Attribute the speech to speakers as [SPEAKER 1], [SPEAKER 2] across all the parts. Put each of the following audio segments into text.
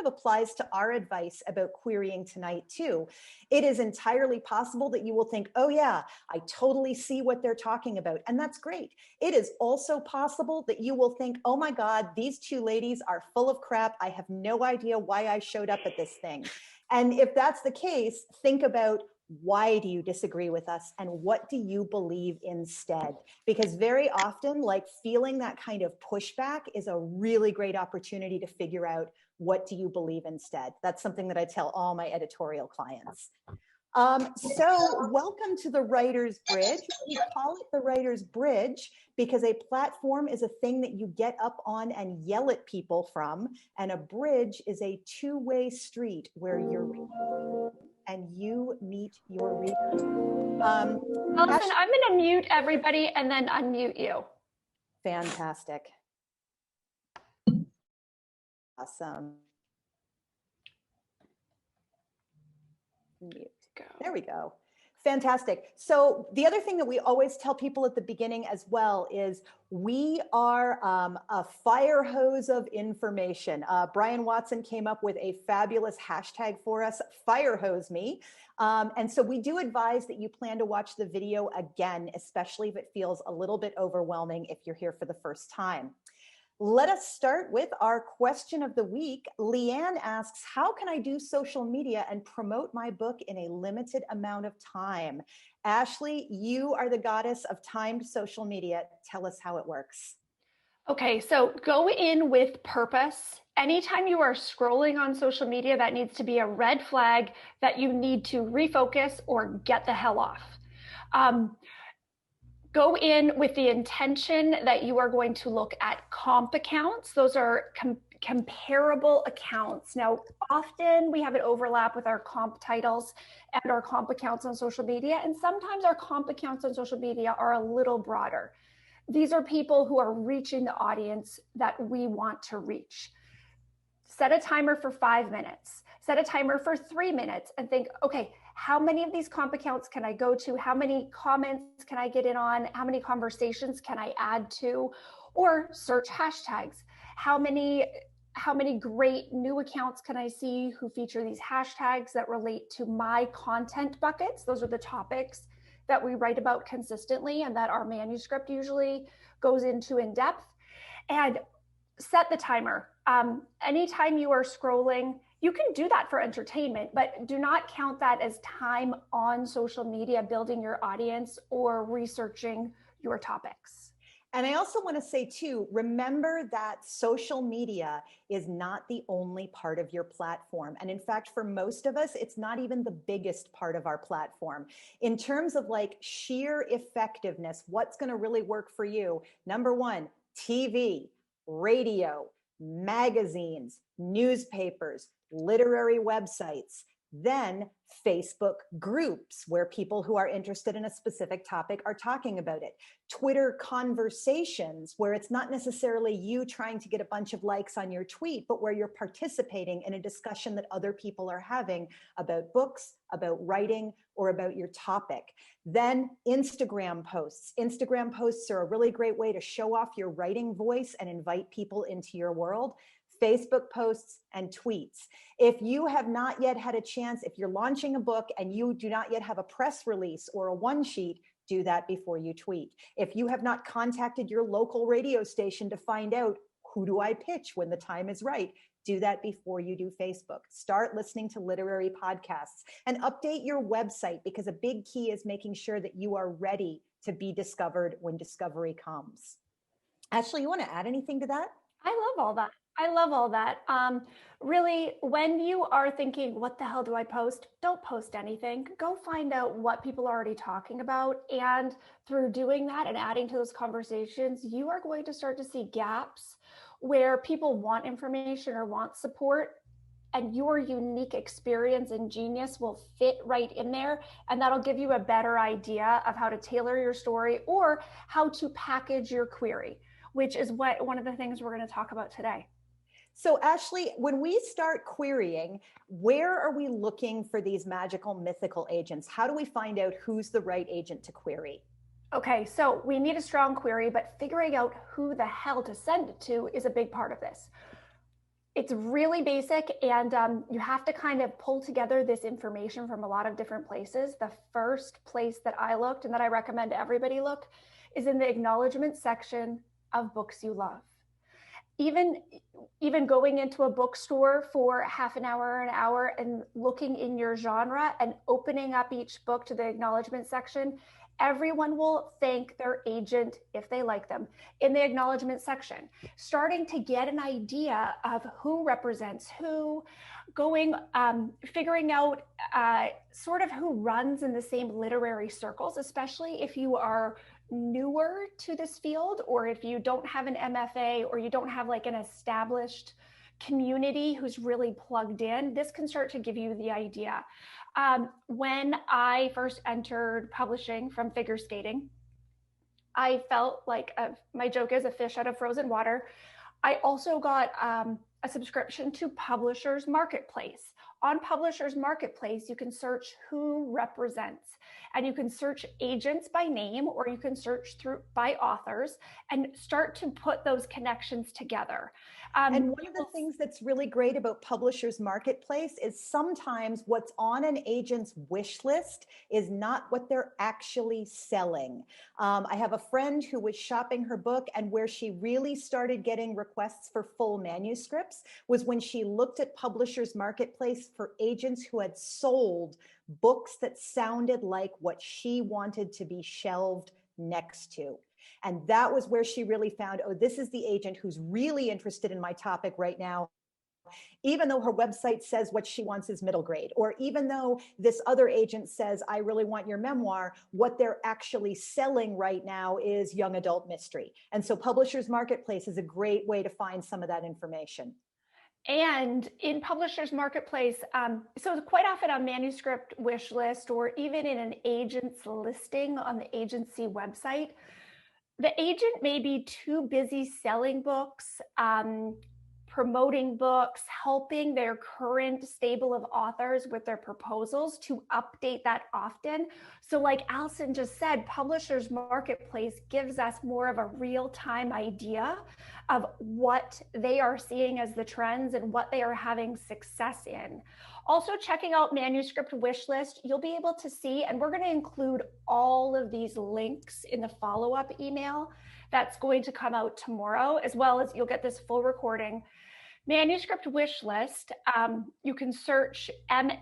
[SPEAKER 1] of applies to our advice about querying tonight too. It is entirely possible that you will think, oh yeah, I totally see what they're talking about. And that's great. It is also possible that you will think, oh my God, these two ladies are full of crap. I have no idea why I showed up at this thing. And if that's the case, think about, why do you disagree with us and what do you believe instead? Because very often, like, feeling that kind of pushback is a really great opportunity to figure out, what do you believe instead? That's something that I tell all my editorial clients. So welcome to the Writer's Bridge. We call it the Writer's Bridge because a platform is a thing that you get up on and yell at people from, and a bridge is a two-way street where you're and you meet your reader.
[SPEAKER 2] Allison, I'm going to mute everybody and then unmute you.
[SPEAKER 1] Fantastic. Awesome. Mute. There we go. Fantastic. So the other thing that we always tell people at the beginning as well is we are a fire hose of information. Brian Watson came up with a fabulous hashtag for us, fire hose me. And so we do advise that you plan to watch the video again, especially if it feels a little bit overwhelming if you're here for the first time. Let us start with our question of the week. Leanne asks, how can I do social media and promote my book in a limited amount of time? Ashley, you are the goddess of timed social media. Tell us how it works.
[SPEAKER 2] Okay, so go in with purpose. Anytime you are scrolling on social media, that needs to be a red flag that you need to refocus or get the hell off. Go in with the intention that you are going to look at comp accounts. Those are comparable accounts. Now, often we have an overlap with our comp titles and our comp accounts on social media, and sometimes our comp accounts on social media are a little broader. These are people who are reaching the audience that we want to reach. Set a timer for 5 minutes. Set a timer for 3 minutes and think, okay, how many of these comp accounts can I go to? How many comments can I get in on? How many conversations can I add to? Or search hashtags. How many great new accounts can I see who feature these hashtags that relate to my content buckets? Those are the topics that we write about consistently and that our manuscript usually goes into in depth. And set the timer. Anytime you are scrolling, you can do that for entertainment, but do not count that as time on social media, building your audience or researching your topics.
[SPEAKER 1] And I also want to say too, remember that social media is not the only part of your platform. And in fact, for most of us, it's not even the biggest part of our platform. In terms of like sheer effectiveness, what's going to really work for you? Number one, TV, radio, magazines, newspapers, literary websites, then Facebook groups where people who are interested in a specific topic are talking about it. Twitter conversations where it's not necessarily you trying to get a bunch of likes on your tweet, but where you're participating in a discussion that other people are having about books, about writing, or about your topic. Then Instagram posts. Instagram posts are a really great way to show off your writing voice and invite people into your world. Facebook posts and tweets. If you have not yet had a chance, if you're launching a book and you do not yet have a press release or a one sheet, do that before you tweet. If you have not contacted your local radio station to find out who do I pitch when the time is right, do that before you do Facebook. Start listening to literary podcasts and update your website, because a big key is making sure that you are ready to be discovered when discovery comes. Ashley, you want to add anything to that?
[SPEAKER 2] I love all that. I love all that. Really, when you are thinking, what the hell do I post? Don't post anything. Go find out what people are already talking about. And through doing that and adding to those conversations, you are going to start to see gaps where people want information or want support, and your unique experience and genius will fit right in there. And that'll give you a better idea of how to tailor your story or how to package your query, which is one of the things we're going to talk about today.
[SPEAKER 1] So Ashley, when we start querying, where are we looking for these magical, mythical agents? How do we find out who's the right agent to query?
[SPEAKER 2] Okay, so we need a strong query, but figuring out who the hell to send it to is a big part of this. It's really basic, and you have to kind of pull together this information from a lot of different places. The first place that I looked and that I recommend everybody look is in the acknowledgement section of books you love. Even going into a bookstore for half an hour and looking in your genre and opening up each book to the acknowledgement section, everyone will thank their agent if they like them in the acknowledgement section. Starting to get an idea of who represents who, figuring out sort of who runs in the same literary circles, especially if you are newer to this field, or if you don't have an MFA, or you don't have like an established community who's really plugged in. This can start to give you the idea. When I first entered publishing from figure skating, I felt like my joke is a fish out of frozen water. I also got a subscription to Publishers Marketplace. On Publishers Marketplace, you can search who represents, and you can search agents by name, or you can search by authors and start to put those connections together.
[SPEAKER 1] And one of the things that's really great about Publishers Marketplace is sometimes what's on an agent's wish list is not what they're actually selling. I have a friend who was shopping her book, and where she really started getting requests for full manuscripts was when she looked at Publishers Marketplace for agents who had sold books that sounded like what she wanted to be shelved next to. And that was where she really found, oh, this is the agent who's really interested in my topic right now, even though her website says what she wants is middle grade, or even though this other agent says, I really want your memoir, what they're actually selling right now is young adult mystery. And so Publishers Marketplace is a great way to find some of that information.
[SPEAKER 2] And in Publishers Marketplace, so quite often on manuscript wish list, or even in an agent's listing on the agency website, the agent may be too busy selling books, promoting books, helping their current stable of authors with their proposals to update that often. So like Allison just said, Publishers Marketplace gives us more of a real-time idea of what they are seeing as the trends and what they are having success in. Also, checking out manuscript wish list, you'll be able to see, and we're going to include all of these links in the follow-up email that's going to come out tomorrow, as well as you'll get this full recording. Manuscript wish list, you can search MSWL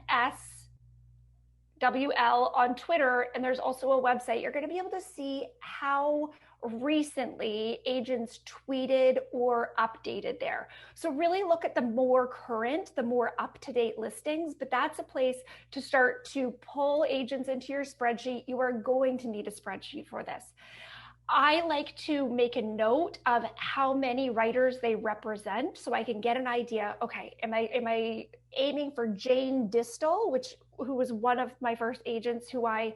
[SPEAKER 2] on Twitter, and there's also a website. You're going to be able to see how recently agents tweeted or updated there. So really look at the more current, the more up-to-date listings, but that's a place to start to pull agents into your spreadsheet. You are going to need a spreadsheet for this. I like to make a note of how many writers they represent, so I can get an idea. Okay, am I aiming for Jane Distel, who was one of my first agents who I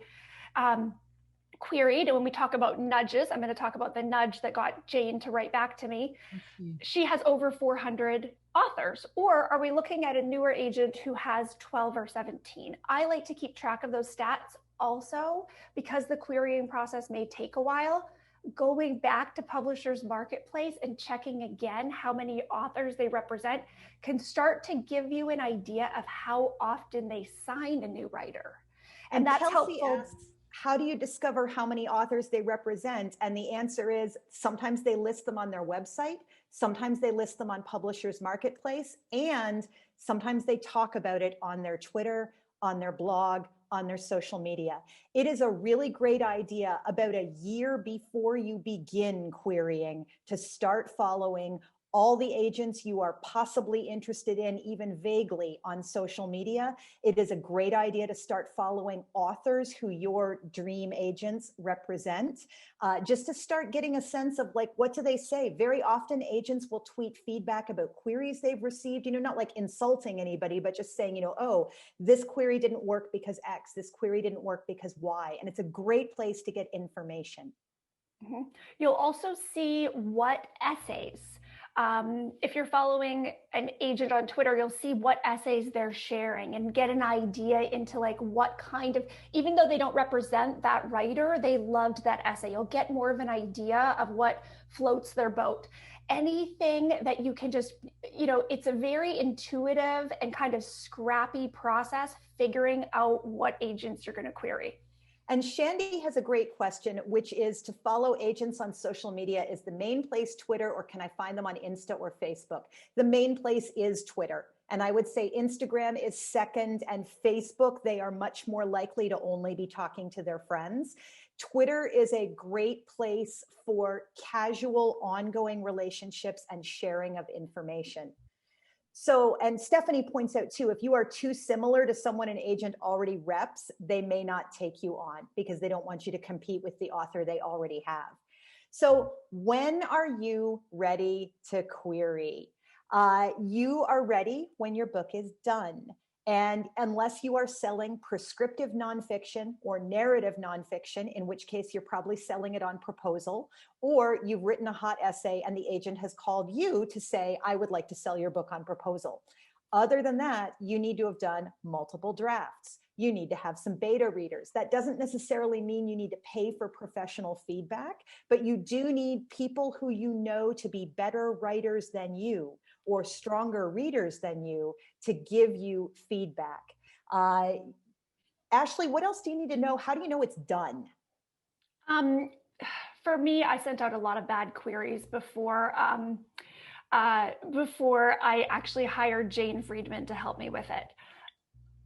[SPEAKER 2] queried? And when we talk about nudges, I'm going to talk about the nudge that got Jane to write back to me. She has over 400 authors. Or are we looking at a newer agent who has 12 or 17? I like to keep track of those stats also, because the querying process may take a while. Going back to Publishers Marketplace and checking again how many authors they represent can start to give you an idea of how often they sign a new writer. And that's
[SPEAKER 1] Kelsey
[SPEAKER 2] helpful.
[SPEAKER 1] Asks, how do you discover how many authors they represent? And the answer is sometimes they list them on their website, sometimes they list them on Publishers Marketplace, and sometimes they talk about it on their Twitter, on their blog, on their social media. It is a really great idea about a year before you begin querying to start following all the agents you are possibly interested in, even vaguely, on social media. It is a great idea to start following authors who your dream agents represent, just to start getting a sense of like, what do they say? Very often agents will tweet feedback about queries they've received, not like insulting anybody, but just saying, oh, this query didn't work because X, this query didn't work because Y. And it's a great place to get information.
[SPEAKER 2] You'll also see what essays If you're following an agent on Twitter, you'll see what essays they're sharing and get an idea into like what kind of, even though they don't represent that writer, they loved that essay. You'll get more of an idea of what floats their boat. Anything that you can just, it's a very intuitive and kind of scrappy process figuring out what agents you're going to query.
[SPEAKER 1] And Shandy has a great question, which is to follow agents on social media. Is the main place Twitter, or can I find them on Insta or Facebook? The main place is Twitter. And I would say Instagram is second, and Facebook, they are much more likely to only be talking to their friends. Twitter is a great place for casual, ongoing relationships and sharing of information. So, and Stephanie points out too, if you are too similar to someone an agent already reps, they may not take you on because they don't want you to compete with the author they already have. So when are you ready to query? You are ready when your book is done. And unless you are selling prescriptive nonfiction or narrative nonfiction, in which case you're probably selling it on proposal, or you've written a hot essay and the agent has called you to say, I would like to sell your book on proposal. Other than that, you need to have done multiple drafts. You need to have some beta readers. That doesn't necessarily mean you need to pay for professional feedback, but you do need people who you know to be better writers than you or stronger readers than you to give you feedback. Ashley, what else do you need to know? How do you know it's done?
[SPEAKER 2] For me, I sent out a lot of bad queries before I actually hired Jane Friedman to help me with it.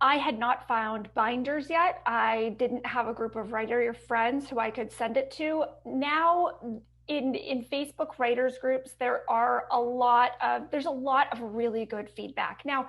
[SPEAKER 2] I had not found binders yet. I didn't have a group of writer friends who I could send it to. Now, in Facebook writers groups, there's a lot of really good feedback. Now,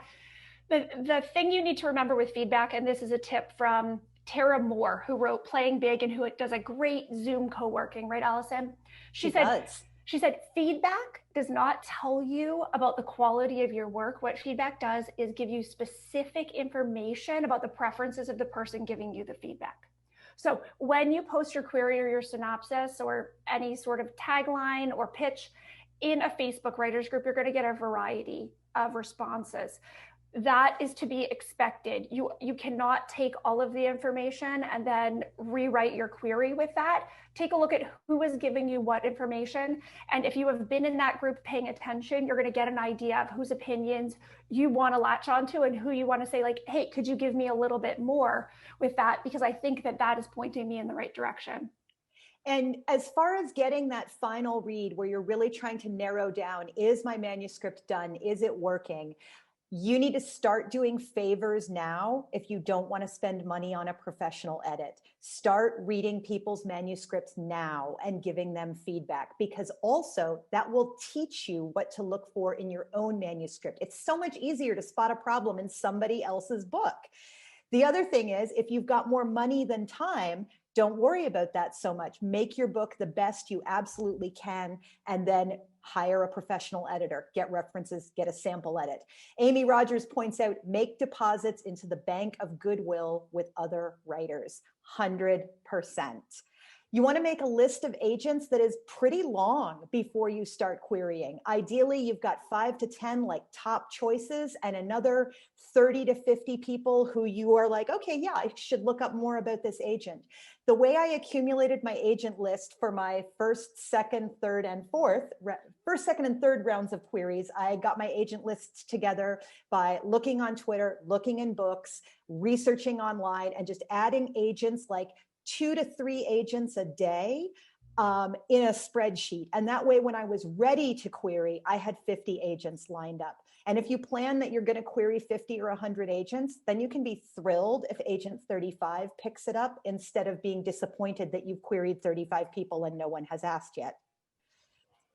[SPEAKER 2] the thing you need to remember with feedback, and this is a tip from Tara Moore, who wrote Playing Big and who does a great Zoom co-working, right, Allison? She said, feedback does not tell you about the quality of your work. What feedback does is give you specific information about the preferences of the person giving you the feedback. So when you post your query or your synopsis or any sort of tagline or pitch in a Facebook writers group, you're going to get a variety of responses. That is to be expected. You cannot take all of the information and then rewrite your query with that. Take a look at who is giving you what information. And if you have been in that group paying attention, you're going to get an idea of whose opinions you want to latch onto and who you want to say like, hey, could you give me a little bit more with that? Because I think that is pointing me in the right direction.
[SPEAKER 1] And as far as getting that final read where you're really trying to narrow down, is my manuscript done? Is it working? You need to start doing favors now if you don't want to spend money on a professional edit. Start reading people's manuscripts now and giving them feedback, because also that will teach you what to look for in your own manuscript. It's so much easier to spot a problem in somebody else's book. The other thing is, if you've got more money than time, don't worry about that so much. Make your book the best you absolutely can, and then hire a professional editor, get references, get a sample edit. Amy Rogers points out, make deposits into the bank of goodwill with other writers, 100%. You want to make a list of agents that is pretty long before you start querying. Ideally, you've got 5 to 10 like top choices and another 30 to 50 people who you are like, okay, yeah, I should look up more about this agent. The way I accumulated my agent list for my first, second, third, and third rounds of queries, I got my agent lists together by looking on Twitter, looking in books, researching online, and just adding agents, like 2 to 3 agents a day in a spreadsheet. And that way, when I was ready to query, I had 50 agents lined up. And if you plan that you're going to query 50 or 100 agents, then you can be thrilled if agent 35 picks it up instead of being disappointed that you've queried 35 people and no one has asked yet.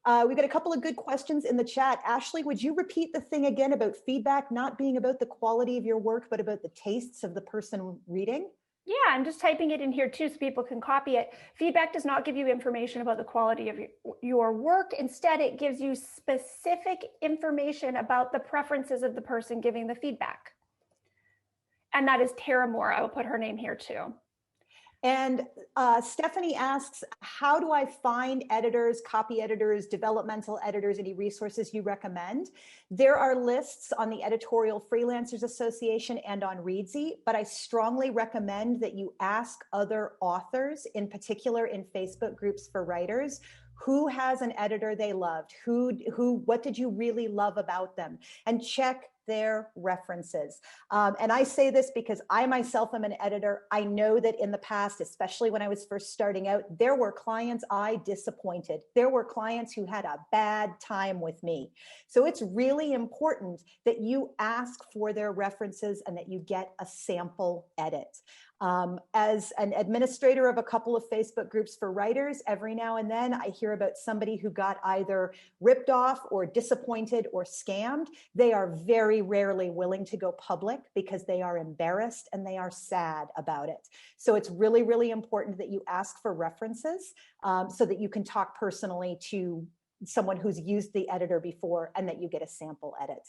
[SPEAKER 1] We've got a couple of good questions in the chat. Ashley, would you repeat the thing again about feedback not being about the quality of your work, but about the tastes of the person reading?
[SPEAKER 2] Yeah, I'm just typing it in here too so people can copy it. Feedback does not give you information about the quality of your work. Instead, it gives you specific information about the preferences of the person giving the feedback. And that is Tara Moore. I will put her name here too.
[SPEAKER 1] And Stephanie asks, how do I find editors, copy editors, developmental editors, any resources you recommend? There are lists on the Editorial Freelancers Association and on Reedsy, but I strongly recommend that you ask other authors, in particular in Facebook groups for writers, who has an editor they loved, what did you really love about them, and check their references. And I say this because I myself am an editor. I know that in the past, especially when I was first starting out, there were clients I disappointed. There were clients who had a bad time with me. So it's really important that you ask for their references and that you get a sample edit. As an administrator of a couple of Facebook groups for writers, every now and then I hear about somebody who got either ripped off or disappointed or scammed. They are very rarely willing to go public because they are embarrassed and they are sad about it. So it's really, really important that you ask for references so that you can talk personally to someone who's used the editor before and that you get a sample edit.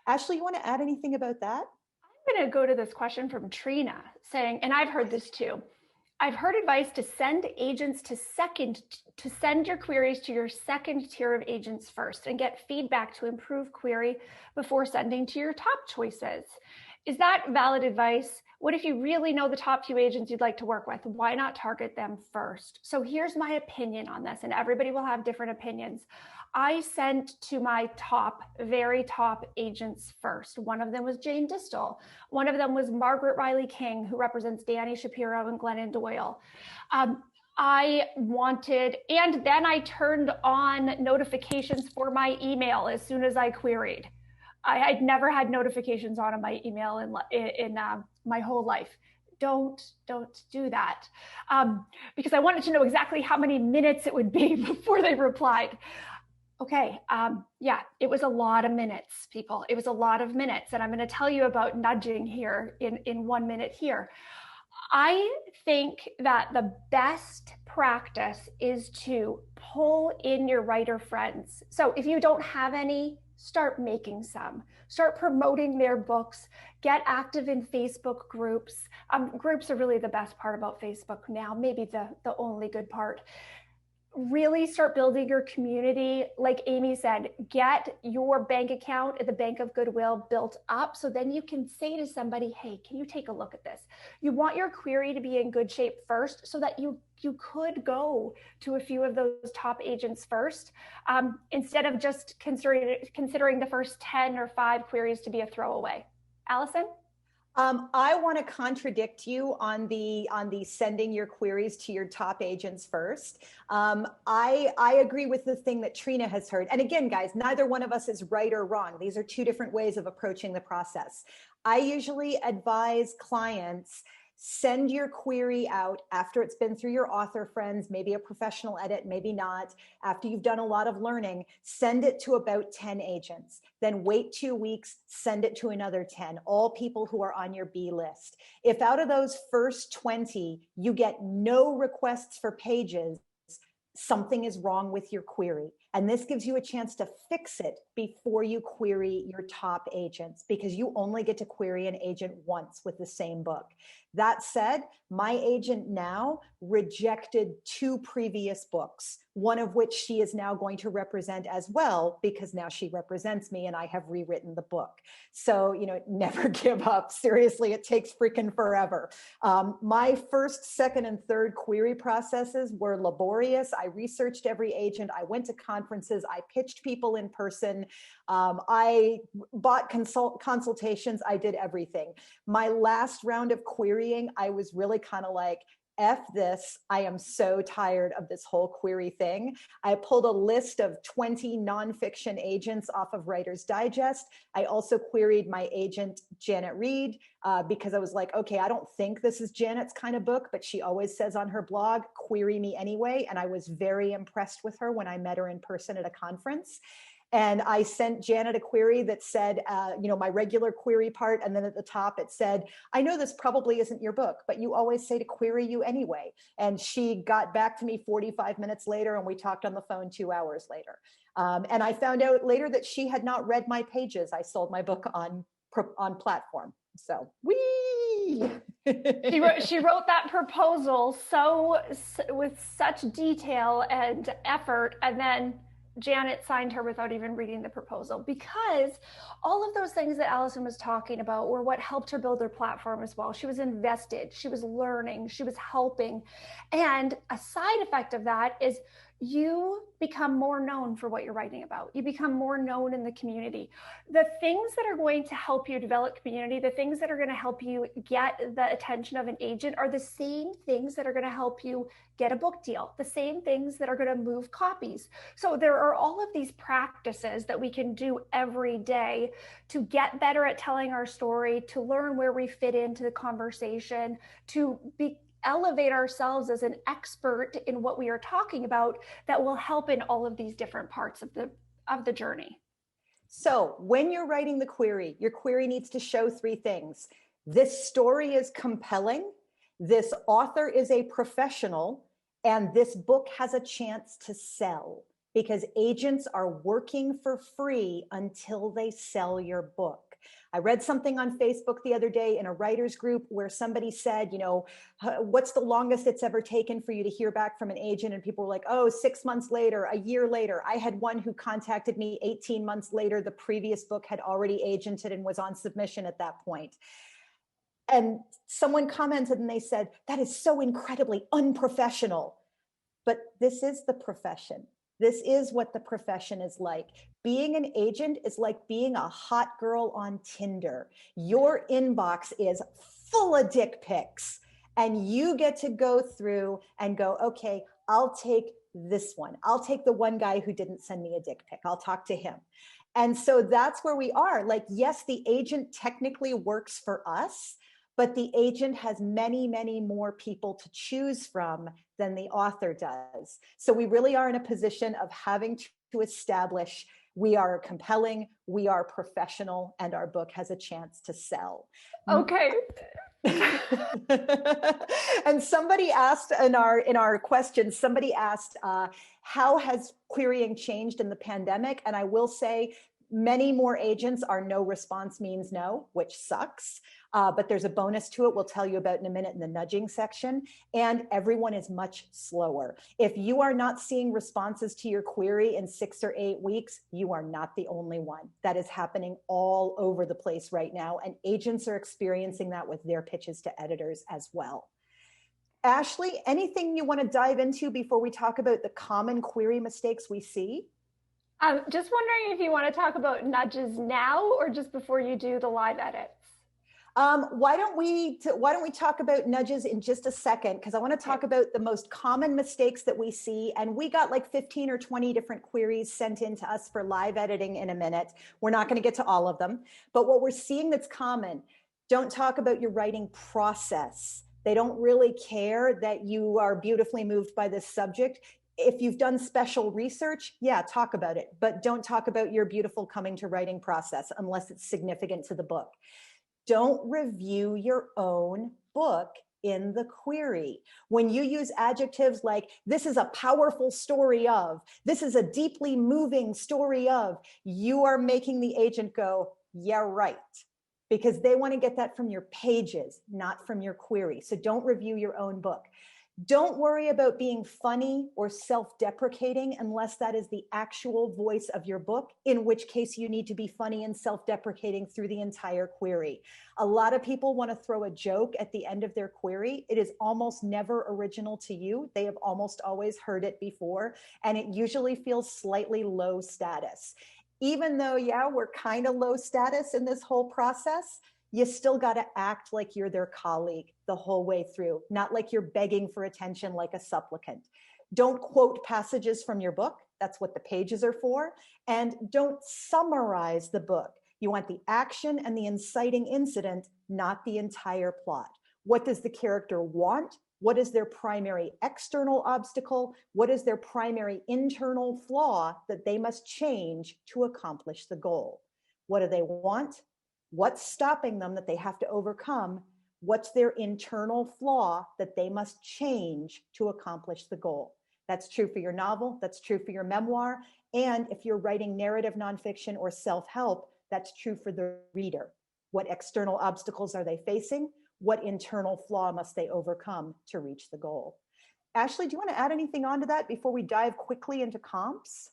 [SPEAKER 1] Ashley, you want to add anything about that?
[SPEAKER 2] I'm going to go to this question from Trina saying, and I've heard this too. I've heard advice to send agents to send your queries to your second tier of agents first and get feedback to improve query before sending to your top choices. Is that valid advice? What if you really know the top few agents you'd like to work with? Why not target them first? So here's my opinion on this, and everybody will have different opinions. I sent to my very top agents first. One of them was Jane Distel. One of them was Margaret Riley King, who represents Danny Shapiro and Glennon Doyle. I wanted, and then I turned on notifications for my email as soon as I queried. I had never had notifications on my email in my whole life. Don't do that, because I wanted to know exactly how many minutes it would be before they replied. Okay, yeah, it was a lot of minutes, people. It was a lot of minutes, and I'm going to tell you about nudging here in 1 minute here. I think that the best practice is to pull in your writer friends. So if you don't have any, start making some. Start promoting their books. Get active in Facebook groups. Groups are really the best part about Facebook now, maybe the only good part. Really start building your community. Like Amy said, get your bank account at the Bank of Goodwill built up so then you can say to somebody, hey, can you take a look at this? You want your query to be in good shape first so that you could go to a few of those top agents first, instead of just considering the first 10 or 5 queries to be a throwaway. Allison?
[SPEAKER 1] I want to contradict you on the sending your queries to your top agents first. I agree with the thing that Trina has heard. And again, guys, neither one of us is right or wrong. These are two different ways of approaching the process. I usually advise clients, send your query out after it's been through your author friends, maybe a professional edit, maybe not. After you've done a lot of learning, send it to about 10 agents. Then wait 2 weeks, send it to another 10, all people who are on your B list. If out of those first 20, you get no requests for pages, something is wrong with your query. And this gives you a chance to fix it before you query your top agents, because you only get to query an agent once with the same book. That said, my agent now rejected 2 previous books, one of which she is now going to represent as well, because now she represents me and I have rewritten the book. So, never give up. Seriously, it takes freaking forever. My first, second, and third query processes were laborious. I researched every agent. I went to conferences. I pitched people in person. I bought consultations. I did everything. My last round of querying, I was really kind of like, F this, I am so tired of this whole query thing. I pulled a list of 20 nonfiction agents off of Writer's Digest. I also queried my agent, Janet Reed, because I was like, okay, I don't think this is Janet's kind of book, but she always says on her blog, query me anyway. And I was very impressed with her when I met her in person at a conference. And I sent Janet a query that said, my regular query part. And then at the top, it said, I know this probably isn't your book, but you always say to query you anyway. And she got back to me 45 minutes later, and we talked on the phone 2 hours later. And I found out later that she had not read my pages. I sold my book on platform. So, whee!
[SPEAKER 2] She wrote that proposal with such detail and effort, and then Janet signed her without even reading the proposal, because all of those things that Allison was talking about were what helped her build her platform as well. She was invested, she was learning, she was helping. And a side effect of that is you become more known for what you're writing about. You become more known in the community. The things that are going to help you develop community, the things that are going to help you get the attention of an agent are the same things that are going to help you get a book deal, the same things that are going to move copies. So there are all of these practices that we can do every day to get better at telling our story, to learn where we fit into the conversation, to elevate ourselves as an expert in what we are talking about, that will help in all of these different parts of the journey.
[SPEAKER 1] So when you're writing the query, your query needs to show three things. This story is compelling, this author is a professional, and this book has a chance to sell, because agents are working for free until they sell your book. I read something on Facebook the other day in a writer's group where somebody said, what's the longest it's ever taken for you to hear back from an agent? And people were like, oh, 6 months later, a year later. I had one who contacted me 18 months later. The previous book had already agented and was on submission at that point. And someone commented and they said, that is so incredibly unprofessional. But this is the profession. This is what the profession is like. Being an agent is like being a hot girl on Tinder. Your inbox is full of dick pics, and you get to go through and go, okay, I'll take this one. I'll take the one guy who didn't send me a dick pic. I'll talk to him. And so that's where we are. Like, yes, the agent technically works for us, but the agent has many, many more people to choose from than the author does. So we really are in a position of having to establish we are compelling, we are professional, and our book has a chance to sell.
[SPEAKER 2] Okay.
[SPEAKER 1] And somebody asked in our questions, somebody asked, how has querying changed in the pandemic? And I will say, many more agents are no response means no, which sucks. But there's a bonus to it we'll tell you about in a minute in the nudging section. And everyone is much slower. If you are not seeing responses to your query in 6 or 8 weeks, you are not the only one. That is happening all over the place right now. And agents are experiencing that with their pitches to editors as well. Ashley, anything you want to dive into before we talk about the common query mistakes we see?
[SPEAKER 2] Just wondering if you want to talk about nudges now or just before you do the live edits.
[SPEAKER 1] Why don't we talk about nudges in just a second? Because I want to talk about the most common mistakes that we see. And we got like 15 or 20 different queries sent in to us for live editing in a minute. We're not going to get to all of them. But what we're seeing that's common, don't talk about your writing process. They don't really care that you are beautifully moved by this subject. If you've done special research, yeah, talk about it. But don't talk about your beautiful coming to writing process unless it's significant to the book. Don't review your own book in the query. When you use adjectives like, this is a powerful story of, this is a deeply moving story of, you are making the agent go, yeah, right. Because they want to get that from your pages, not from your query. So don't review your own book. Don't worry about being funny or self-deprecating unless that is the actual voice of your book, in which case you need to be funny and self-deprecating through the entire query. A lot of people want to throw a joke at the end of their query. It is almost never original to you. They have almost always heard it before, and it usually feels slightly low status. Even though, yeah, we're kind of low status in this whole process, you still got to act like you're their colleague the whole way through, not like you're begging for attention like a supplicant. Don't quote passages from your book. That's what the pages are for. And don't summarize the book. You want the action and the inciting incident, not the entire plot. What does the character want? What is their primary external obstacle? What is their primary internal flaw that they must change to accomplish the goal? What do they want? What's stopping them that they have to overcome? What's their internal flaw that they must change to accomplish the goal? That's true for your novel. That's true for your memoir. And if you're writing narrative nonfiction or self-help, that's true for the reader. What external obstacles are they facing? what internal flaw must they overcome to reach the goal? Ashley, do you want to add anything onto that before we dive quickly into comps?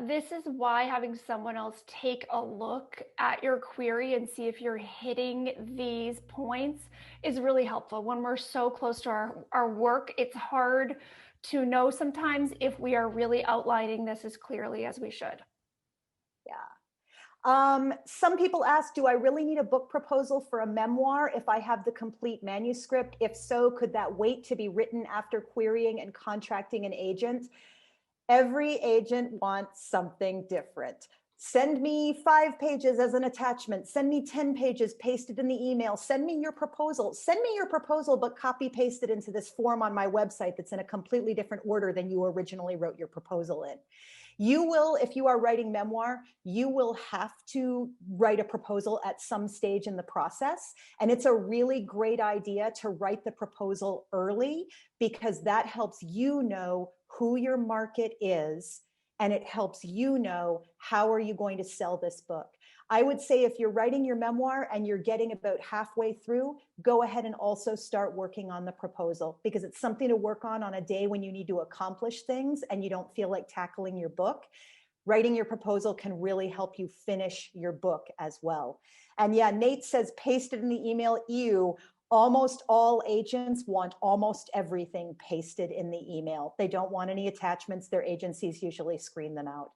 [SPEAKER 2] This is why having someone else take a look at your query and see if you're hitting these points is really helpful. When we're so close to our work, it's hard to know sometimes if we are really outlining this as clearly as we should.
[SPEAKER 1] Yeah. Some people ask, do I really need a book proposal for a memoir if I have the complete manuscript? If so, could that wait to be written after querying and contracting an agent? Every agent wants something different. Send me 5 pages as an attachment. Send me 10 pages pasted in the email. Send me your proposal. Send me your proposal, but copy paste it into this form on my website that's in a completely different order than you originally wrote your proposal in. You will, if you are writing memoir, you will have to write a proposal at some stage in the process. And it's a really great idea to write the proposal early, because that helps you know who your market is, and it helps you know how are you going to sell this book. I would say if you're writing your memoir and you're getting about halfway through, go ahead and also start working on the proposal, because it's something to work on a day when you need to accomplish things and you don't feel like tackling your book. Writing your proposal can really help you finish your book as well. And yeah, Nate says, paste it in the email. Ew. Almost all agents want almost everything pasted in the email. They don't want any attachments. Their agencies usually screen them out.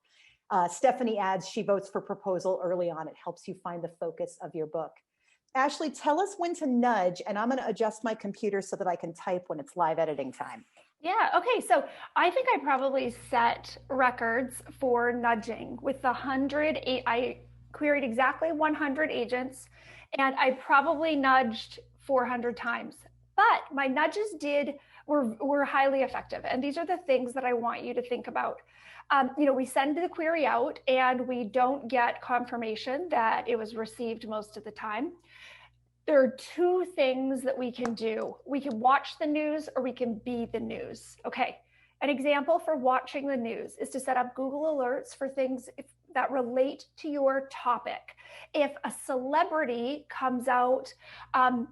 [SPEAKER 1] Stephanie adds, she votes for proposal early on. It helps you find the focus of your book. Ashley, tell us when to nudge, and I'm going to adjust my computer so that I can type when it's live editing time.
[SPEAKER 2] Yeah, okay, so I think I probably set records for nudging with the 100. I queried exactly 100 agents, and I probably nudged 400 times. But my nudges were highly effective, and these are the things that I want you to think about. We send the query out and we don't get confirmation that it was received most of the time. There are 2 things that we can do. We can watch the news or we can be the news. Okay, an example for watching the news is to set up Google Alerts for things that relate to your topic. If a celebrity comes out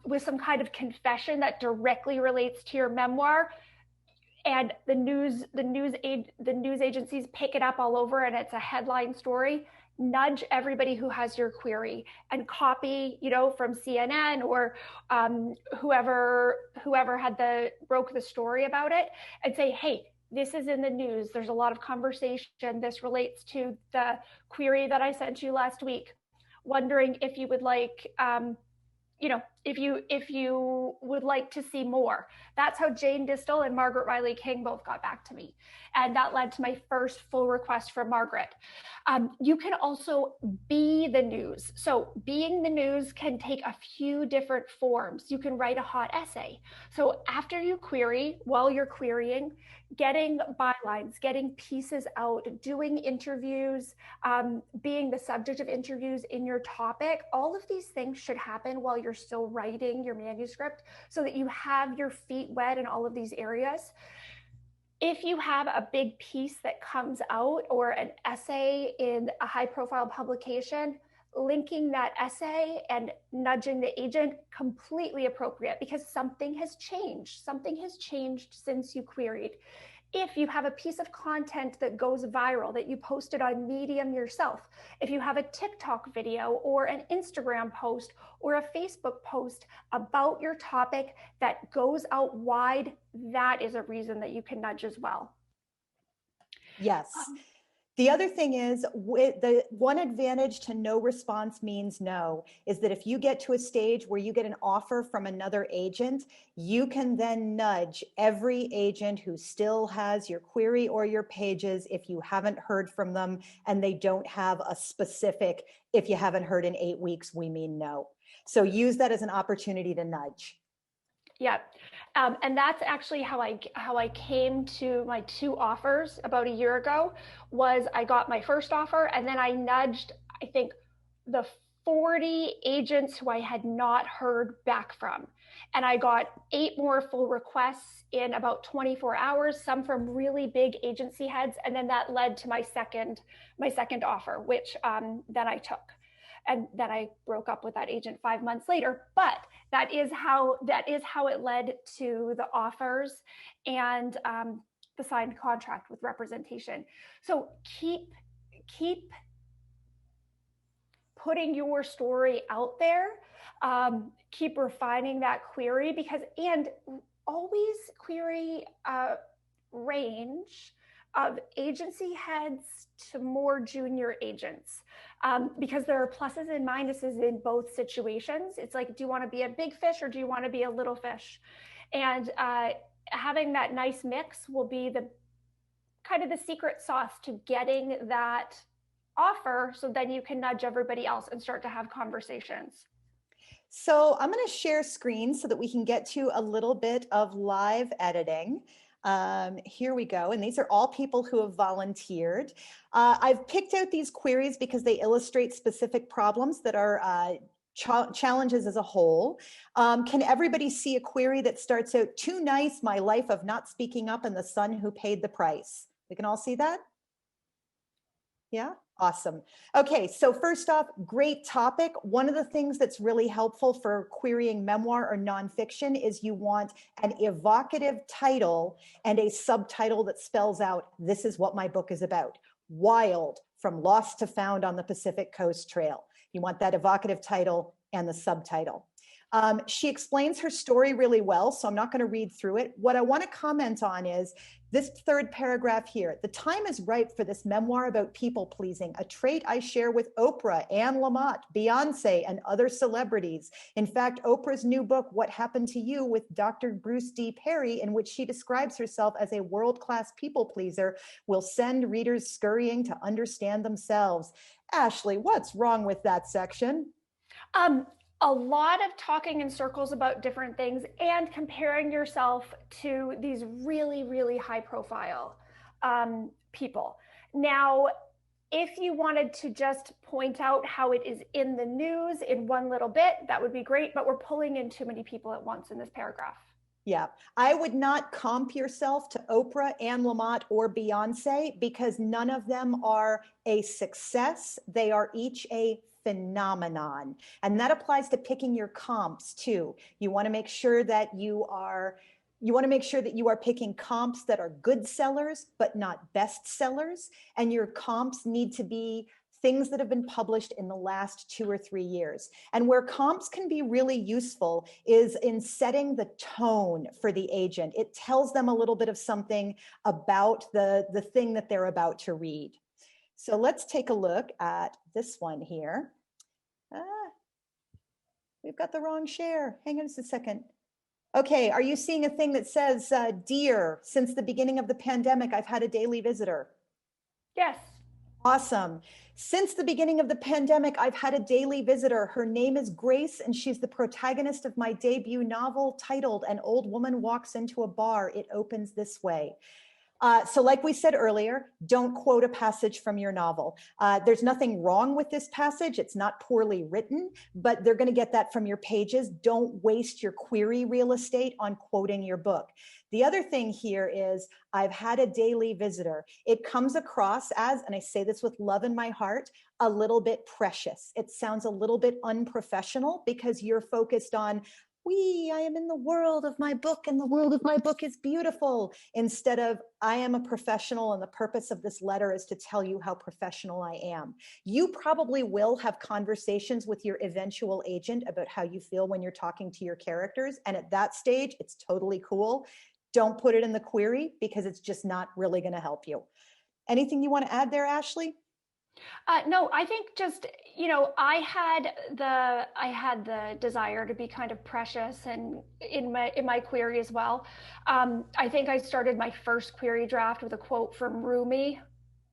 [SPEAKER 2] with some kind of confession that directly relates to your memoir, and the news agencies pick it up all over and it's a headline story, nudge everybody who has your query and copy, from CNN or whoever broke the story about it, and say, hey, this is in the news. There's a lot of conversation. This relates to the query that I sent you last week. Wondering if you would like, if you would like to see more. That's how Jane Distel and Margaret Riley King both got back to me. And that led to my first full request from Margaret. You can also be the news. So being the news can take a few different forms. You can write a hot essay. So after you query, while you're querying, getting bylines, getting pieces out, doing interviews, being the subject of interviews in your topic, all of these things should happen while you're still writing your manuscript so that you have your feet wet in all of these areas. If you have a big piece that comes out or an essay in a high profile publication, linking that essay and nudging the agent, completely appropriate, because something has changed. Something has changed since you queried. If you have a piece of content that goes viral that you posted on Medium yourself, if you have a TikTok video or an Instagram post or a Facebook post about your topic that goes out wide, that is a reason that you can nudge as well.
[SPEAKER 1] Yes. The other thing is, the one advantage to no response means no is that if you get to a stage where you get an offer from another agent, you can then nudge every agent who still has your query or your pages if you haven't heard from them and they don't have a specific, if you haven't heard in 8 weeks, we mean no. So use that as an opportunity to nudge.
[SPEAKER 2] Yeah. And that's actually how I came to my 2 offers about a year ago. Was I got my first offer and then I nudged, I think, the 40 agents who I had not heard back from. And I got 8 more full requests in about 24 hours, some from really big agency heads. And then that led to my second offer, which then I took. And then I broke up with that agent 5 months later. But That is how it led to the offers and the signed contract with representation. So keep putting your story out there. Keep refining that query, and always query range of agency heads to more junior agents, because there are pluses and minuses in both situations. It's like, do you want to be a big fish or do you want to be a little fish? And having that nice mix will be the kind of the secret sauce to getting that offer, so then you can nudge everybody else and start to have conversations.
[SPEAKER 1] So I'm going to share screen so that we can get to a little bit of live editing. Here we go. And these are all people who have volunteered. I've picked out these queries because they illustrate specific problems that are challenges as a whole. Can everybody see a query that starts out, "Too nice, my life of not speaking up and the son who paid the price"? We can all see that? Yeah, awesome. Okay, so first off, great topic. One of the things that's really helpful for querying memoir or nonfiction is you want an evocative title and a subtitle that spells out, "This is what my book is about. Wild, from lost to found on the Pacific Coast Trail." You want that evocative title and the subtitle. She explains her story really well, so I'm not going to read through it. What I want to comment on is this third paragraph here. "The time is ripe for this memoir about people pleasing, a trait I share with Oprah, Anne Lamott, Beyonce, and other celebrities. In fact, Oprah's new book, What Happened to You, with Dr. Bruce D. Perry, in which she describes herself as a world-class people pleaser, will send readers scurrying to understand themselves." Ashley, what's wrong with that section?
[SPEAKER 2] A lot of talking in circles about different things and comparing yourself to these really, really high profile people. Now, if you wanted to just point out how it is in the news in one little bit, that would be great, but we're pulling in too many people at once in this paragraph.
[SPEAKER 1] Yeah, I would not comp yourself to Oprah, Anne Lamott, or Beyonce, because none of them are a success. They are each a phenomenon. And that applies to picking your comps too. You want to make sure that you are picking comps that are good sellers, but not best sellers. And your comps need to be things that have been published in the last 2 or 3 years. And where comps can be really useful is in setting the tone for the agent. It tells them a little bit of something about the thing that they're about to read. So let's take a look at this one here. We've got the wrong share. Hang on just a second. Okay, are you seeing a thing that says, "Dear, since the beginning of the pandemic, I've had a daily visitor"?
[SPEAKER 2] Yes.
[SPEAKER 1] Awesome. "Since the beginning of the pandemic, I've had a daily visitor. Her name is Grace, and she's the protagonist of my debut novel titled An Old Woman Walks into a Bar. It opens this way." So like we said earlier, don't quote a passage from your novel. There's nothing wrong with this passage. It's not poorly written, but they're going to get that from your pages. Don't waste your query real estate on quoting your book. The other thing here is, "I've had a daily visitor." It comes across as, and I say this with love in my heart, a little bit precious. It sounds a little bit unprofessional because you're focused on, I am in the world of my book and the world of my book is beautiful, instead of, I am a professional and the purpose of this letter is to tell you how professional I am. You probably will have conversations with your eventual agent about how you feel when you're talking to your characters. And at that stage, it's totally cool. Don't put it in the query because it's just not really going to help you. Anything you want to add there, Ashley?
[SPEAKER 2] No, I think just, I had the desire to be kind of precious and in my query as well. I think I started my first query draft with a quote from Rumi,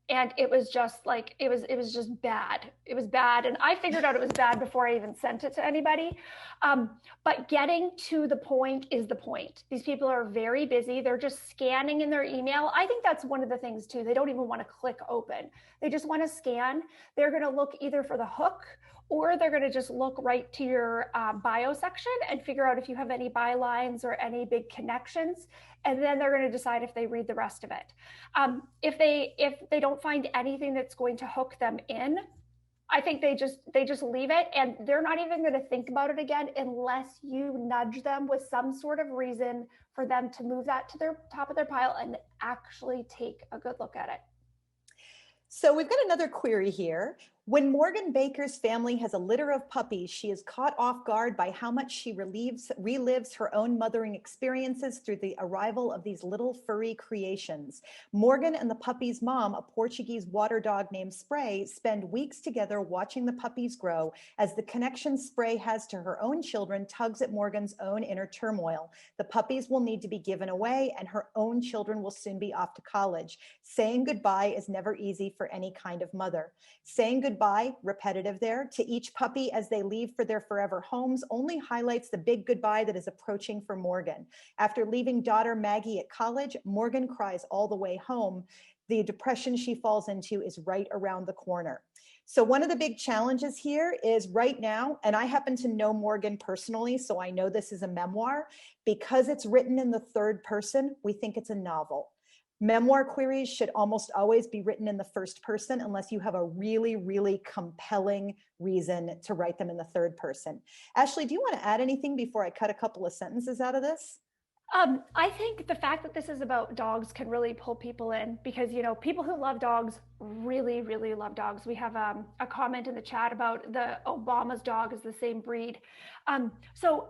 [SPEAKER 2] and it was just like, it was just bad. It was bad. And I figured out it was bad before I even sent it to anybody. But getting to the point is the point. These people are very busy. They're just scanning in their email. I think that's one of the things too. They don't even want to click open. They just want to scan. They're going to look either for the hook, or they're going to just look right to your bio section and figure out if you have any bylines or any big connections. And then they're going to decide if they read the rest of it. If they don't find anything that's going to hook them in, I think they just leave it, and they're not even going to think about it again unless you nudge them with some sort of reason for them to move that to their top of their pile and actually take a good look at it.
[SPEAKER 1] So we've got another query here. When Morgan Baker's family has a litter of puppies, she is caught off guard by how much she relives her own mothering experiences through the arrival of these little furry creations. Morgan and the puppy's mom, a Portuguese water dog named Spray, spend weeks together watching the puppies grow as the connection Spray has to her own children tugs at Morgan's own inner turmoil. The puppies will need to be given away, and her own children will soon be off to college. Saying goodbye is never easy for any kind of mother. Saying goodbye, repetitive there, to each puppy as they leave for their forever homes only highlights the big goodbye that is approaching for Morgan. After leaving daughter Maggie at college, Morgan cries all the way home. The depression she falls into is right around the corner. So one of the big challenges here is right now, and I happen to know Morgan personally, so I know this is a memoir. Because it's written in the third person, we think it's a novel. Memoir queries should almost always be written in the first person unless you have a really, really compelling reason to write them in the third person. Ashley, do you want to add anything before I cut a couple of sentences out of this?
[SPEAKER 2] I think the fact that this is about dogs can really pull people in because, people who love dogs really, really love dogs. We have a comment in the chat about the Obama's dog is the same breed. So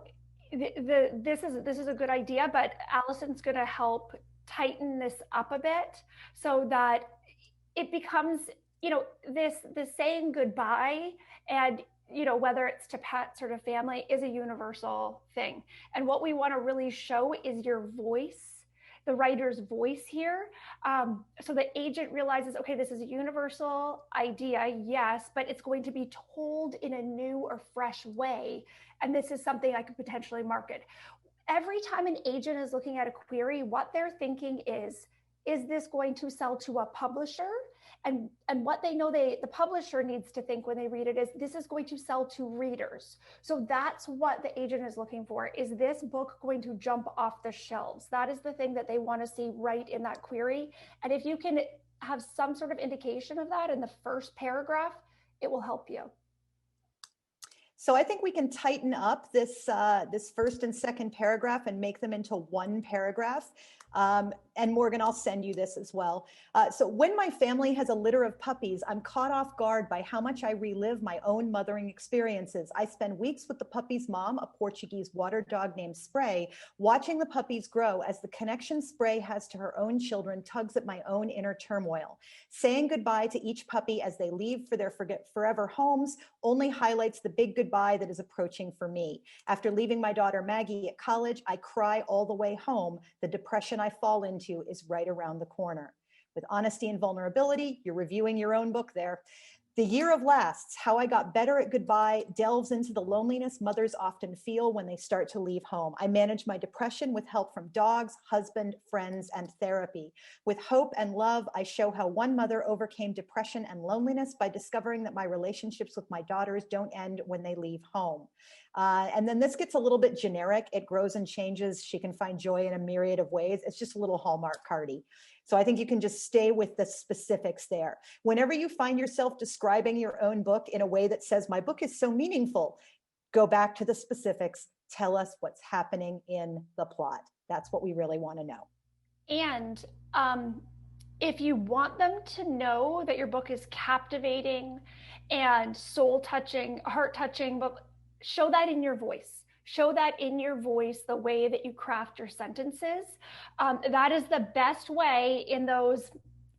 [SPEAKER 2] this is a good idea, but Allison's going to help tighten this up a bit so that it becomes, this saying goodbye and whether it's to pets or to family is a universal thing. And what we want to really show is your voice, the writer's voice here. So the agent realizes, okay, this is a universal idea, yes, but it's going to be told in a new or fresh way. And this is something I could potentially market. Every time an agent is looking at a query, what they're thinking is this going to sell to a publisher? And what they know the publisher needs to think when they read it is this is going to sell to readers. So that's what the agent is looking for. Is this book going to jump off the shelves? That is the thing that they want to see right in that query. And if you can have some sort of indication of that in the first paragraph, it will help you.
[SPEAKER 1] So I think we can tighten up this first and second paragraph and make them into one paragraph. And Morgan, I'll send you this as well. So when my family has a litter of puppies, I'm caught off guard by how much I relive my own mothering experiences. I spend weeks with the puppy's mom, a Portuguese water dog named Spray, watching the puppies grow as the connection Spray has to her own children tugs at my own inner turmoil. Saying goodbye to each puppy as they leave for their forever homes only highlights the big goodbye that is approaching for me. After leaving my daughter Maggie at college, I cry all the way home. The depression I fall into is right around the corner. With honesty and vulnerability, you're reviewing your own book there. The Year of Lasts, How I Got Better at Goodbye, delves into the loneliness mothers often feel when they start to leave home. I manage my depression with help from dogs, husband, friends, and therapy. With hope and love, I show how one mother overcame depression and loneliness by discovering that my relationships with my daughters don't end when they leave home. And then this gets a little bit generic. It grows and changes. She can find joy in a myriad of ways. It's just a little Hallmark cardy. So I think you can just stay with the specifics there. Whenever you find yourself describing your own book in a way that says, my book is so meaningful, go back to the specifics. Tell us what's happening in the plot. That's what we really want to know.
[SPEAKER 2] And if you want them to know that your book is captivating and soul-touching, heart-touching, but show that in your voice. Show that in your voice, the way that you craft your sentences. That is the best way in those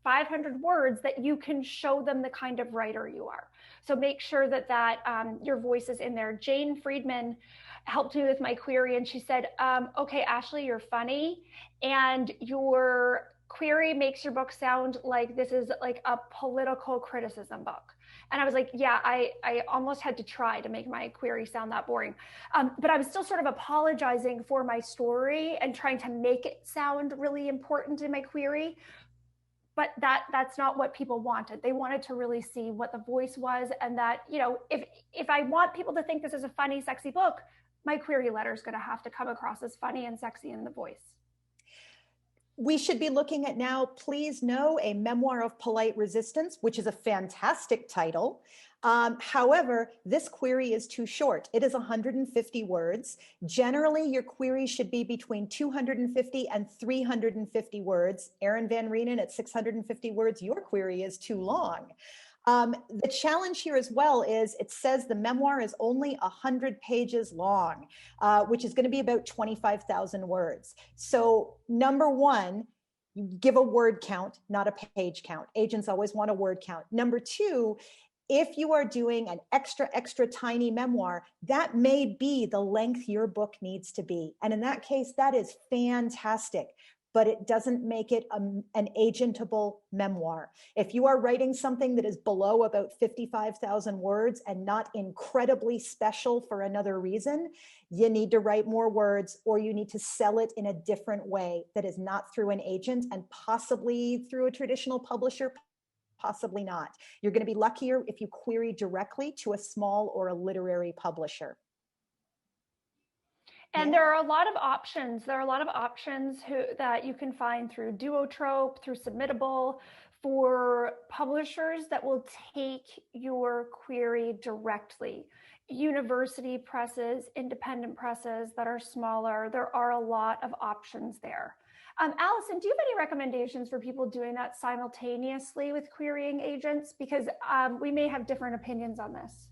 [SPEAKER 2] 500 words that you can show them the kind of writer you are. So make sure that your voice is in there. Jane Friedman helped me with my query and she said, okay, Ashley, you're funny and your query makes your book sound like this is like a political criticism book. And I was like, yeah, I almost had to try to make my query sound that boring. But I was still sort of apologizing for my story and trying to make it sound really important in my query. But that's not what people wanted. They wanted to really see what the voice was. And that, if I want people to think this is a funny, sexy book, my query letter is going to have to come across as funny and sexy in the voice.
[SPEAKER 1] We should be looking at now, Please Know, A Memoir of Polite Resistance, which is a fantastic title. However, this query is too short. It is 150 words. Generally, your query should be between 250 and 350 words. Erin Van Reenen at 650 words, your query is too long. The challenge here as well is it says the memoir is only 100 pages long, which is going to be about 25,000 words. So number one, give a word count, not a page count. Agents always want a word count. Number two, if you are doing an extra tiny memoir, that may be the length your book needs to be. And in that case, that is fantastic, but it doesn't make it an agentable memoir. If you are writing something that is below about 55,000 words and not incredibly special for another reason, you need to write more words, or you need to sell it in a different way that is not through an agent and possibly through a traditional publisher, possibly not. You're going to be luckier if you query directly to a small or a literary publisher.
[SPEAKER 2] And there are a lot of options. There are a lot of options that you can find through Duotrope, through Submittable, for publishers that will take your query directly. University presses, independent presses that are smaller, there are a lot of options there. Allison, do you have any recommendations for people doing that simultaneously with querying agents? Because we may have different opinions on this.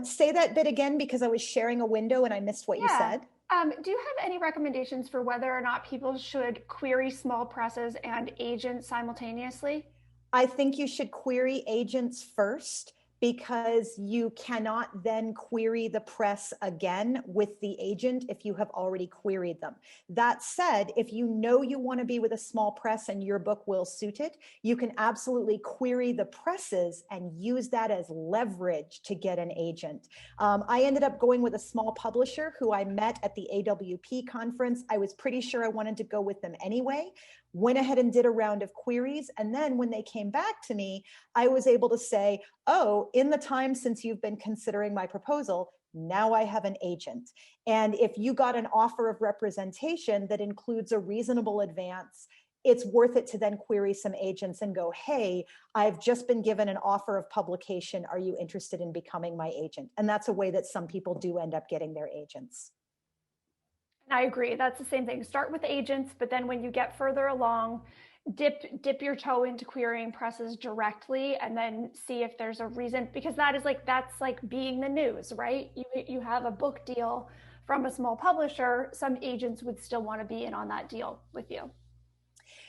[SPEAKER 1] Say that bit again, because I was sharing a window and I missed what you said.
[SPEAKER 2] Do you have any recommendations for whether or not people should query small presses and agents simultaneously?
[SPEAKER 1] I think you should query agents first, because you cannot then query the press again with the agent if you have already queried them. That said, if you know you want to be with a small press and your book will suit it, you can absolutely query the presses and use that as leverage to get an agent. I ended up going with a small publisher who I met at the AWP conference. I was pretty sure I wanted to go with them anyway. Went ahead and did a round of queries. And then when they came back to me, I was able to say, oh, in the time since you've been considering my proposal, now I have an agent. And if you got an offer of representation that includes a reasonable advance, it's worth it to then query some agents and go, hey, I've just been given an offer of publication. Are you interested in becoming my agent? And that's a way that some people do end up getting their agents.
[SPEAKER 2] I agree. That's the same thing. Start with agents, but then when you get further along, dip your toe into querying presses directly, and then see if there's a reason, because that's like being the news, right? You have a book deal from a small publisher. Some agents would still want to be in on that deal with you.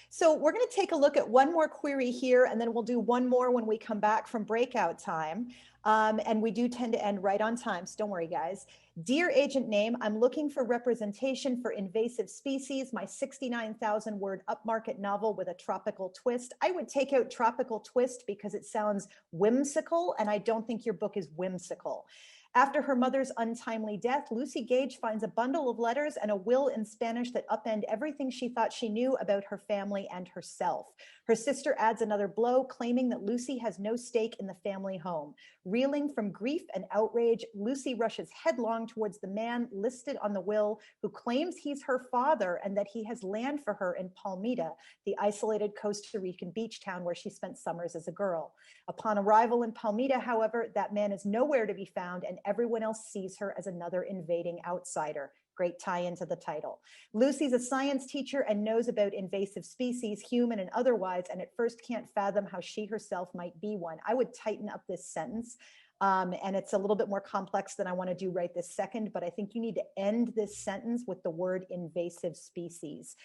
[SPEAKER 1] So we're going to take a look at one more query here, and then we'll do one more when we come back from breakout time. And we do tend to end right on time, so don't worry, guys. Dear agent name, I'm looking for representation for invasive species, my 69,000 word upmarket novel with a tropical twist. I would take out tropical twist because it sounds whimsical, and I don't think your book is whimsical. After her mother's untimely death, Lucy Gage finds a bundle of letters and a will in Spanish that upend everything she thought she knew about her family and herself. Her sister adds another blow, claiming that Lucy has no stake in the family home. Reeling from grief and outrage, Lucy rushes headlong towards the man listed on the will, who claims he's her father and that he has land for her in Palmita, the isolated Costa Rican beach town where she spent summers as a girl. Upon arrival in Palmita, however, that man is nowhere to be found, and everyone else sees her as another invading outsider. Great tie into the title. Lucy's a science teacher and knows about invasive species, human and otherwise, and at first can't fathom how she herself might be one. I would tighten up this sentence, and it's a little bit more complex than I want to do right this second, but I think you need to end this sentence with the word invasive species.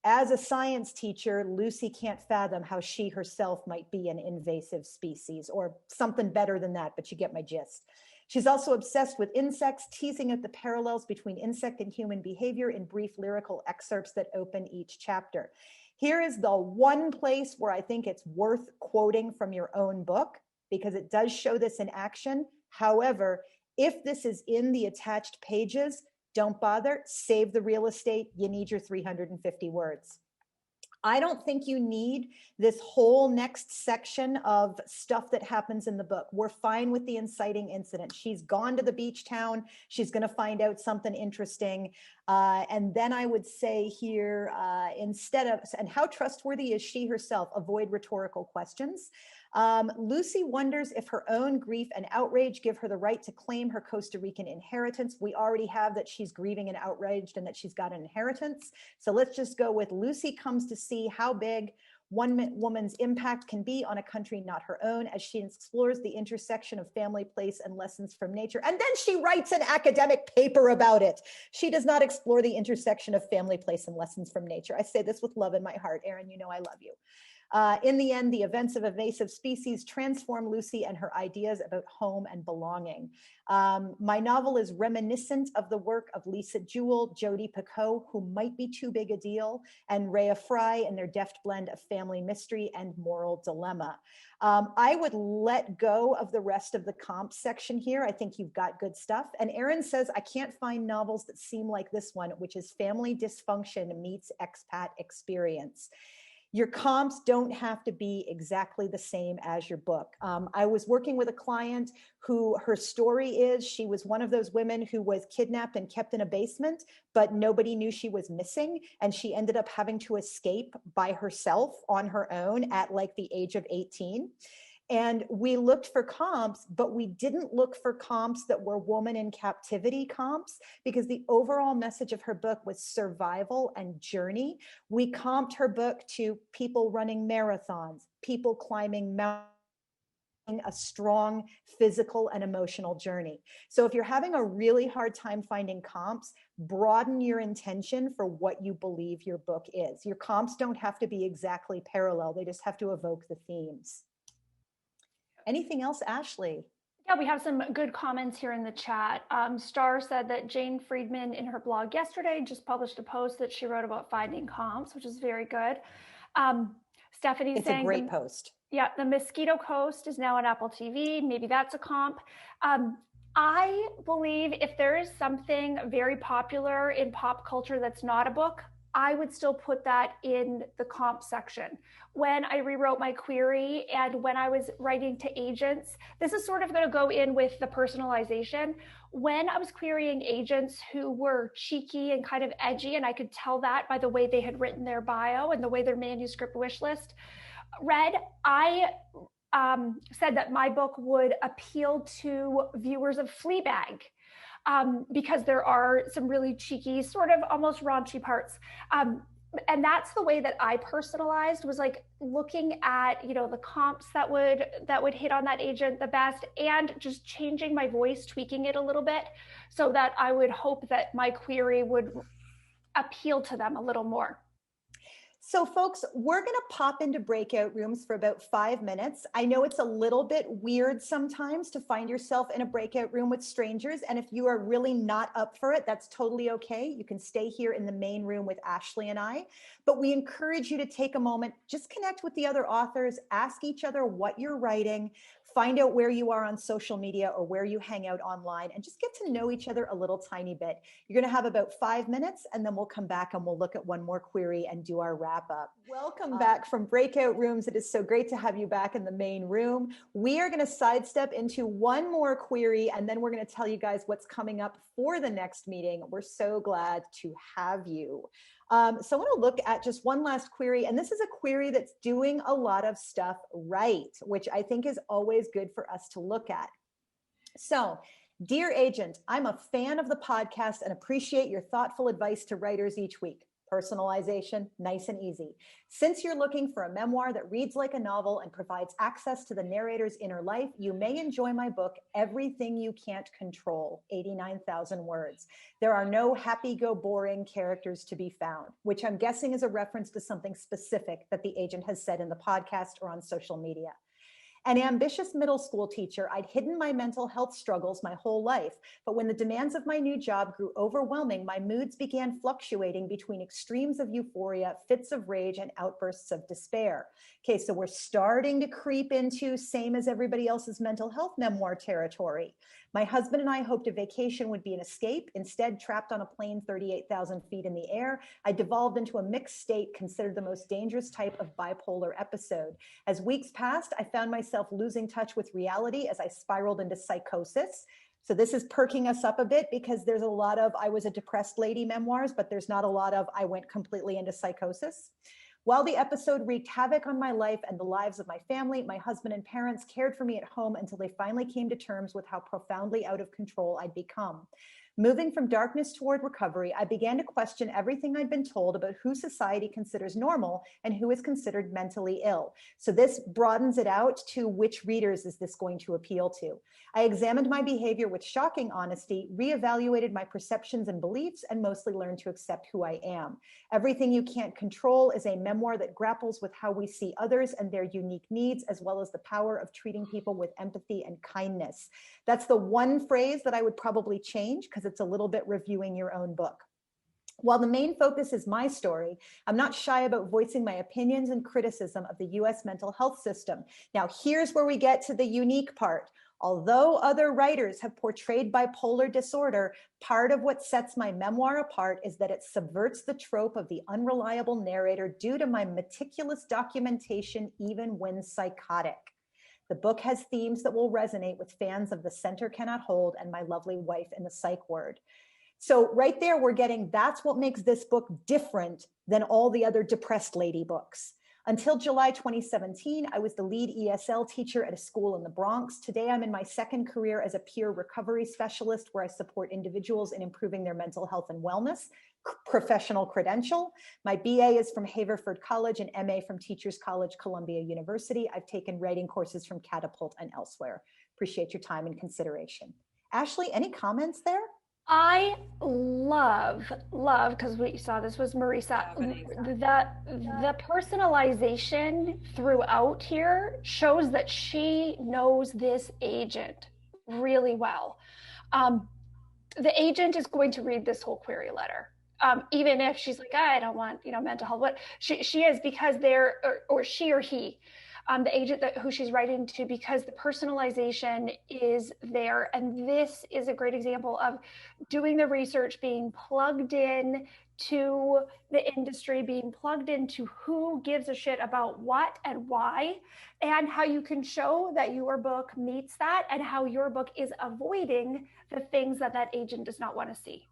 [SPEAKER 1] As a science teacher, Lucy can't fathom how she herself might be an invasive species, or something better than that, but you get my gist. She's also obsessed with insects, teasing at the parallels between insect and human behavior in brief lyrical excerpts that open each chapter. Here is the one place where I think it's worth quoting from your own book, because it does show this in action. However, if this is in the attached pages, don't bother, save the real estate. You need your 350 words. I don't think you need this whole next section of stuff that happens in the book. We're fine with the inciting incident. She's gone to the beach town. She's going to find out something interesting. And then I would say here, instead of, and how trustworthy is she herself? Avoid rhetorical questions. Lucy wonders if her own grief and outrage give her the right to claim her Costa Rican inheritance. We already have that she's grieving and outraged and that she's got an inheritance. So let's just go with Lucy comes to see how big one woman's impact can be on a country not her own as she explores the intersection of family, place, and lessons from nature. And then she writes an academic paper about it. She does not explore the intersection of family, place, and lessons from nature. I say this with love in my heart. Erin, you know I love you. In the end, the events of invasive species transform Lucy and her ideas about home and belonging. My novel is reminiscent of the work of Lisa Jewell, Jodi Picoult, Who Might Be Too Big a Deal, and Rhea Fry and their deft blend of family mystery and moral dilemma. I would let go of the rest of the comp section here. I think you've got good stuff. And Erin says, I can't find novels that seem like this one, which is family dysfunction meets expat experience. Your comps don't have to be exactly the same as your book. I was working with a client who her story is she was one of those women who was kidnapped and kept in a basement, but nobody knew she was missing. And she ended up having to escape by herself on her own at like the age of 18. And we looked for comps, but we didn't look for comps that were woman in captivity comps, because the overall message of her book was survival and journey. We comped her book to people running marathons, people climbing mountains, a strong physical and emotional journey. So if you're having a really hard time finding comps, broaden your intention for what you believe your book is. Your comps don't have to be exactly parallel. They just have to evoke the themes. Anything else, Ashley?
[SPEAKER 2] Yeah, we have some good comments here in the chat. Star said that Jane Friedman in her blog yesterday just published a post that she wrote about finding comps, which is very good. Stephanie
[SPEAKER 1] it's
[SPEAKER 2] saying
[SPEAKER 1] a great post.
[SPEAKER 2] Yeah, the Mosquito Coast is now on Apple TV. Maybe that's a comp. I believe if there is something very popular in pop culture that's not a book, I would still put that in the comp section. When I rewrote my query and when I was writing to agents, this is sort of going to go in with the personalization. When I was querying agents who were cheeky and kind of edgy, and I could tell that by the way they had written their bio and the way their manuscript wish list read, I said that my book would appeal to viewers of Fleabag. Because there are some really cheeky, sort of almost raunchy parts. And that's the way that I personalized, was like looking at, you know, the comps that would hit on that agent the best, and just changing my voice, tweaking it a little bit so that I would hope that my query would appeal to them a little more.
[SPEAKER 1] So folks, we're going to pop into breakout rooms for about 5 minutes. I know it's a little bit weird sometimes to find yourself in a breakout room with strangers. And if you are really not up for it, that's totally okay. You can stay here in the main room with Ashley and I. But we encourage you to take a moment, just connect with the other authors, ask each other what you're writing, find out where you are on social media or where you hang out online, and just get to know each other a little tiny bit. You're going to have about 5 minutes, and then we'll come back and we'll look at one more query and do our wrap up. Welcome back from breakout rooms. It is so great to have you back in the main room. We are going to sidestep into one more query, and then we're going to tell you guys what's coming up for the next meeting. We're so glad to have you. So I want to look at just one last query, and this is a query that's doing a lot of stuff right, which I think is always good for us to look at. So, dear agent, I'm a fan of the podcast and appreciate your thoughtful advice to writers each week. Personalization, nice and easy. Since you're looking for a memoir that reads like a novel and provides access to the narrator's inner life, you may enjoy my book, Everything You Can't Control, 89,000 words. There are no happy-go-boring characters to be found, which I'm guessing is a reference to something specific that the agent has said in the podcast or on social media. An ambitious middle school teacher, I'd hidden my mental health struggles my whole life, but when the demands of my new job grew overwhelming, my moods began fluctuating between extremes of euphoria, fits of rage, and outbursts of despair. Okay, so we're starting to creep into same as everybody else's mental health memoir territory. My husband and I hoped a vacation would be an escape. Instead, trapped on a plane 38,000 feet in the air, I devolved into a mixed state considered the most dangerous type of bipolar episode. As weeks passed, I found myself losing touch with reality as I spiraled into psychosis. So this is perking us up a bit because there's a lot of I was a depressed lady memoirs, but there's not a lot of I went completely into psychosis. While the episode wreaked havoc on my life and the lives of my family, my husband and parents cared for me at home until they finally came to terms with how profoundly out of control I'd become. Moving from darkness toward recovery, I began to question everything I'd been told about who society considers normal and who is considered mentally ill. So this broadens it out to which readers is this going to appeal to. I examined my behavior with shocking honesty, reevaluated my perceptions and beliefs, and mostly learned to accept who I am. Everything You Can't Control is a memoir that grapples with how we see others and their unique needs, as well as the power of treating people with empathy and kindness. That's the one phrase that I would probably change, because it's a little bit reviewing your own book. While the main focus is my story, I'm not shy about voicing my opinions and criticism of the US mental health system. Now, here's where we get to the unique part. Although other writers have portrayed bipolar disorder, part of what sets my memoir apart is that it subverts the trope of the unreliable narrator due to my meticulous documentation, even when psychotic. The book has themes that will resonate with fans of The Center Cannot Hold and My Lovely Wife in the Psych Ward. So right there, we're getting, that's what makes this book different than all the other depressed lady books. Until July 2017, I was the lead ESL teacher at a school in the Bronx. Today, I'm in my second career as a peer recovery specialist, where I support individuals in improving their mental health and wellness. Professional credential. My BA is from Haverford College and MA from Teachers College, Columbia University. I've taken writing courses from Catapult and elsewhere. Appreciate your time and consideration. Ashley, any comments there?
[SPEAKER 2] I love, because we saw this was Marisa, the personalization throughout here shows that she knows this agent really well. The agent is going to read this whole query letter. Even if she's like, I don't want, mental health, what she is, because they're, or she or he, the agent who she's writing to, because the personalization is there. And this is a great example of doing the research, being plugged in to the industry, being plugged into who gives a shit about what and why, and how you can show that your book meets that, and how your book is avoiding the things that that agent does not want to see.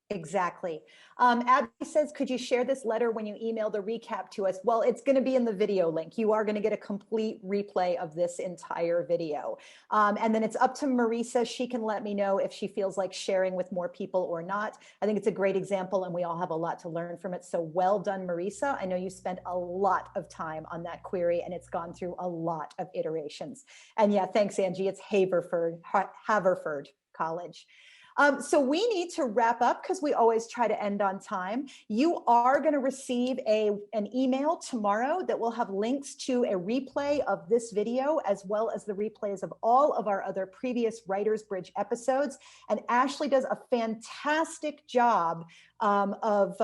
[SPEAKER 1] Exactly. Abby says, could you share this letter when you email the recap to us? Well, it's going to be in the video link. You are going to get a complete replay of this entire video. And then it's up to Marisa. She can let me know if she feels like sharing with more people or not. I think it's a great example, and we all have a lot to learn from it. So well done, Marisa. I know you spent a lot of time on that query, and it's gone through a lot of iterations. And yeah, thanks, Angie. It's Haverford College. So we need to wrap up, because we always try to end on time. You are going to receive an email tomorrow that will have links to a replay of this video, as well as the replays of all of our other previous Writer's Bridge episodes. And Ashley does a fantastic job of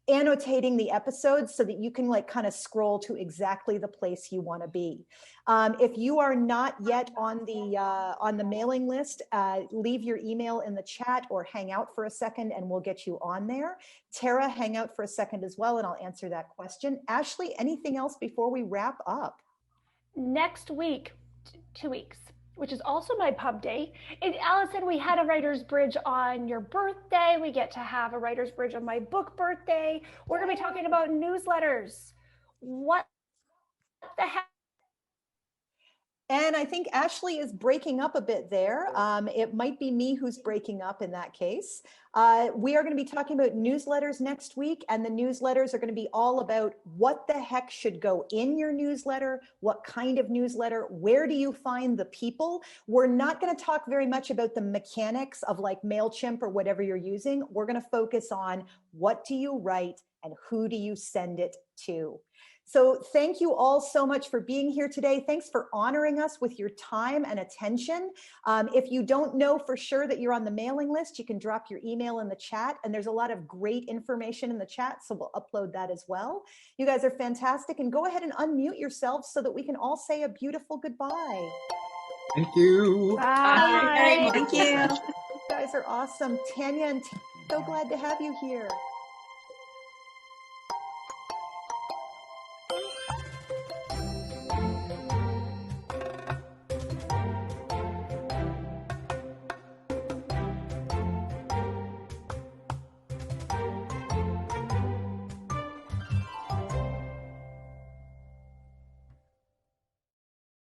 [SPEAKER 1] annotating the episodes so that you can kind of scroll to exactly the place you want to be. If you are not yet on the mailing list, leave your email in the chat or hang out for a second and we'll get you on there. Tara, hang out for a second as well, and I'll answer that question. Ashley, anything else before we wrap up?
[SPEAKER 2] Next week, 2 weeks, which is also my pub day. And Allison, we had a Writer's Bridge on your birthday. We get to have a Writer's Bridge on my book birthday. We're going to be talking about newsletters. What the heck?
[SPEAKER 1] And I think Ashley is breaking up a bit there. It might be me who's breaking up in that case. We are going to be talking about newsletters next week, and the newsletters are going to be all about what the heck should go in your newsletter, what kind of newsletter, where do you find the people. We're not going to talk very much about the mechanics of like MailChimp or whatever you're using. We're going to focus on what do you write and who do you send it to. So thank you all so much for being here today. Thanks for honoring us with your time and attention. If you don't know for sure that you're on the mailing list, you can drop your email in the chat, and there's a lot of great information in the chat, so we'll upload that as well. You guys are fantastic, and go ahead and unmute yourselves so that we can all say a beautiful goodbye.
[SPEAKER 3] Thank you.
[SPEAKER 2] Bye.
[SPEAKER 4] Thank you.
[SPEAKER 1] You guys are awesome. Tanya and so glad to have you here.